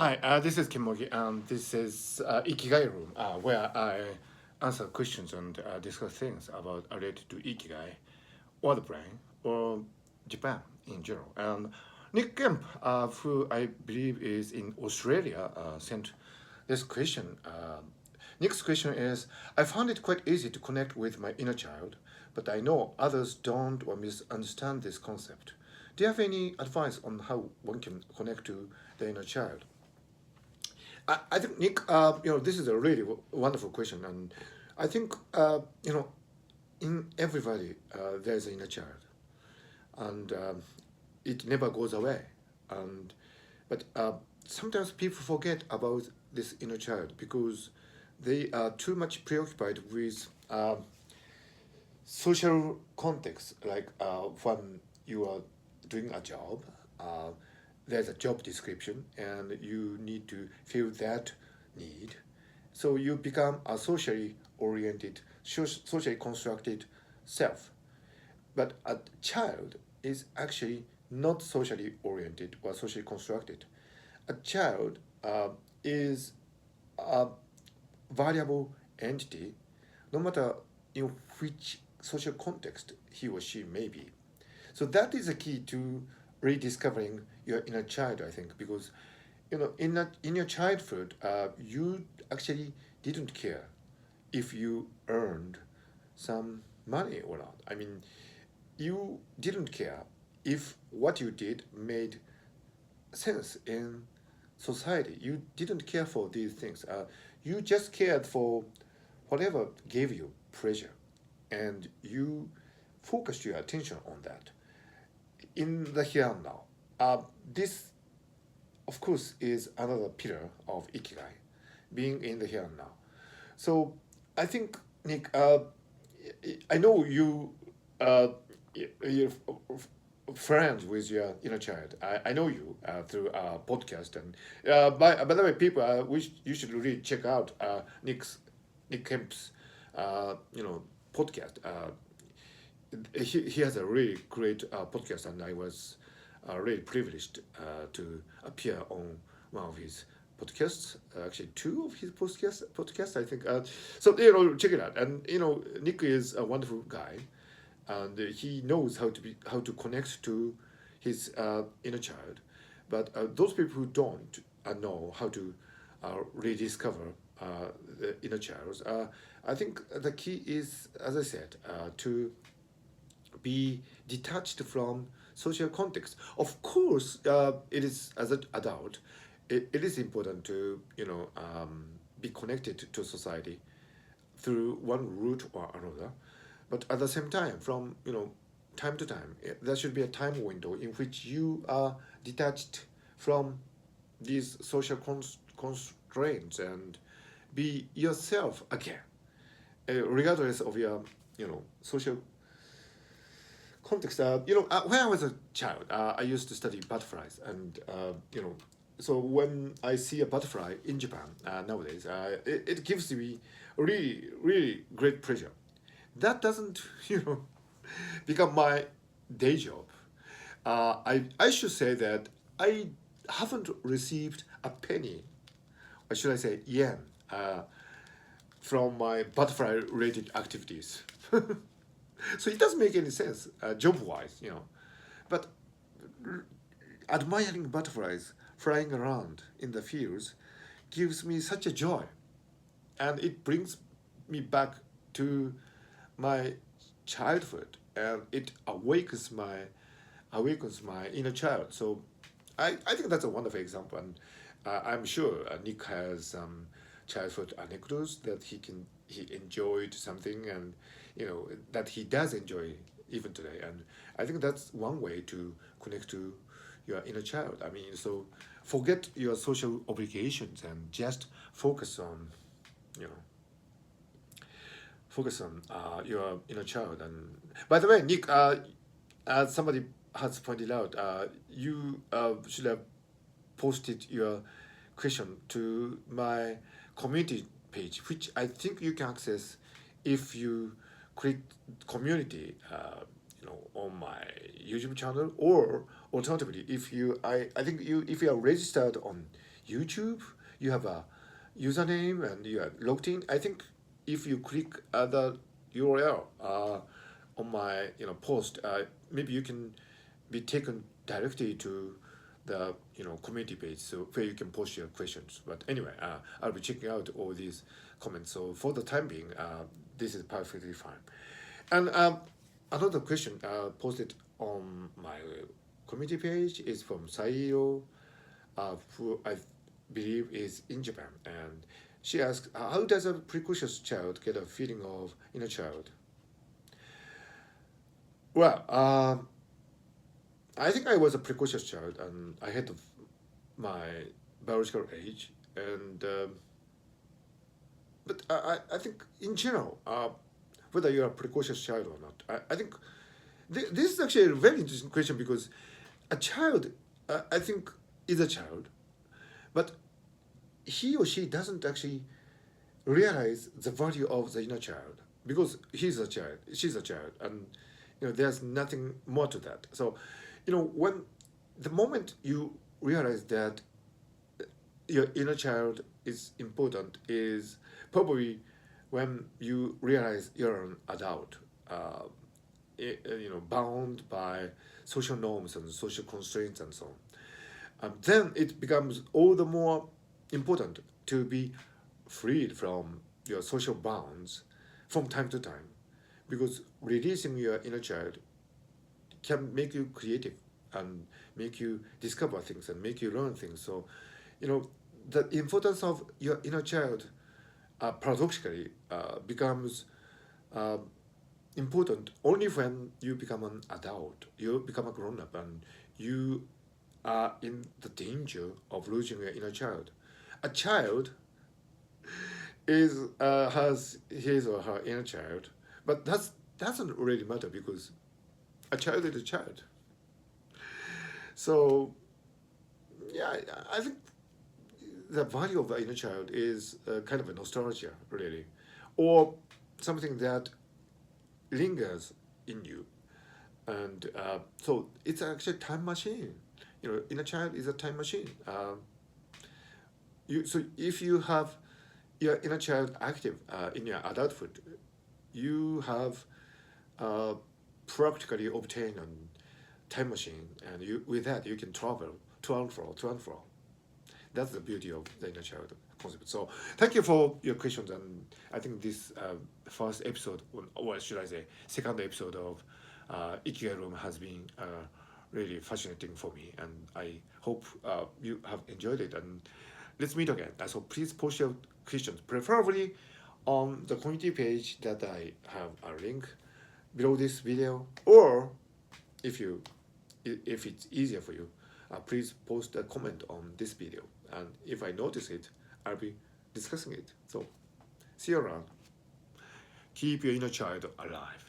Hi, this is Kimogi, and this is Ikigai Room, where I answer questions and discuss things about related to Ikigai, or the brain, or Japan in general. And Nick Kemp, who I believe is in Australia, sent this question. Nick's question is: I found it quite easy to connect with my inner child, but I know others don't or misunderstand this concept. Do you have any advice on how one can connect to the inner child? I think Nick, this is a really wonderful question, and I think in everybody there's an inner child, and it never goes away, and but sometimes people forget about this inner child because they are too much preoccupied with social context, like when you are doing a job, uh, there's a job description, and you need to fill that need. So you become a socially oriented, socially constructed self. But a child is actually not socially oriented or socially constructed. A child is a variable entity, no matter in which social context he or she may be. So that is the key to rediscovering your inner child, I think, because in your childhood, you actually didn't care if you earned some money or not. I mean, you didn't care if what you did made sense in society. You didn't care for these things. You just cared for whatever gave you pleasure, and you focused your attention on that in the here and now. This, of course, is another pillar of Ikigai, being in the here and now. So I think, Nick, I know you're friends with your inner child. I know you through our podcast, and by the way, people, you should really check out Nick Kemp's, podcast. He has a really great podcast, and I was really privileged to appear on one of his podcasts. Actually, two of his podcasts, I think. So check it out. And Nick is a wonderful guy, and he knows how to connect to his inner child. But those people who don't know how to rediscover the inner child, I think the key is, as I said, to be detached from social context. Of course, it is as an adult, it is important to be connected to society through one route or another, but at the same time, from time to time, there should be a time window in which you are detached from these social constraints and be yourself again, regardless of your social context. When I was a child, I used to study butterflies, and so when I see a butterfly in Japan nowadays, it gives me really, really great pleasure. That doesn't, become my day job. I should say that I haven't received a penny, or should I say yen, from my butterfly-related activities. So it doesn't make any sense, job-wise, But admiring butterflies flying around in the fields gives me such a joy, and it brings me back to my childhood, and it awakens my inner child. So I think that's a wonderful example, and I'm sure Nick has some childhood anecdotes that he enjoyed something, and that he does enjoy even today. And I think that's one way to connect to your inner child. I mean, so forget your social obligations and just you know focus on your inner child. And by the way, Nick, as somebody has pointed out, you should have posted your question to my community page, which I think you can access if you click community, on my YouTube channel, or alternatively, if you, I think you, if you are registered on YouTube, you have a username and you are logged in. I think if you click the URL on my post, maybe you can be taken directly to the community page, so where you can post your questions. But anyway, I'll be checking out all these comments. So for the time being, this is perfectly fine. And another question posted on my community page is from Saiiro, who I believe is in Japan, and she asks, "How does a precocious child get a feeling of inner child?" Well, I think I was a precocious child, and I had my biological age, and but I think in general, whether you're a precocious child or not, I think this is actually a very interesting question because a child, I think, is a child, but he or she doesn't actually realize the value of the inner child because he's a child, she's a child, and there's nothing more to that. So, when the moment you realize that your inner child is important is probably when you realize you're an adult, bound by social norms and social constraints and so on. Then it becomes all the more important to be freed from your social bounds from time to time, because releasing your inner child can make you creative and make you discover things and make you learn things. So, the importance of your inner child paradoxically becomes uh, important only when you become an adult, you become a grown up, and you are in the danger of losing your inner child. A child is has his or her inner child, but that doesn't really matter because a child is a child. So yeah, I think the value of the inner child is kind of a nostalgia, really, or something that lingers in you, and so it's actually a time machine. Inner child is a time machine. So if you have your inner child active in your adulthood, you have uh, practically obtained a time machine, and with that you can travel to and fro. That's the beauty of the inner child concept. So thank you for your questions, and I think this first episode, or should I say, second episode of Ikigai Room has been really fascinating for me, and I hope you have enjoyed it. And let's meet again. So please post your questions, preferably on the community page that I have a link below this video, or if you if it's easier for you, please post a comment on this video, and if I notice it, I'll be discussing it. So see you around. Keep your inner child alive.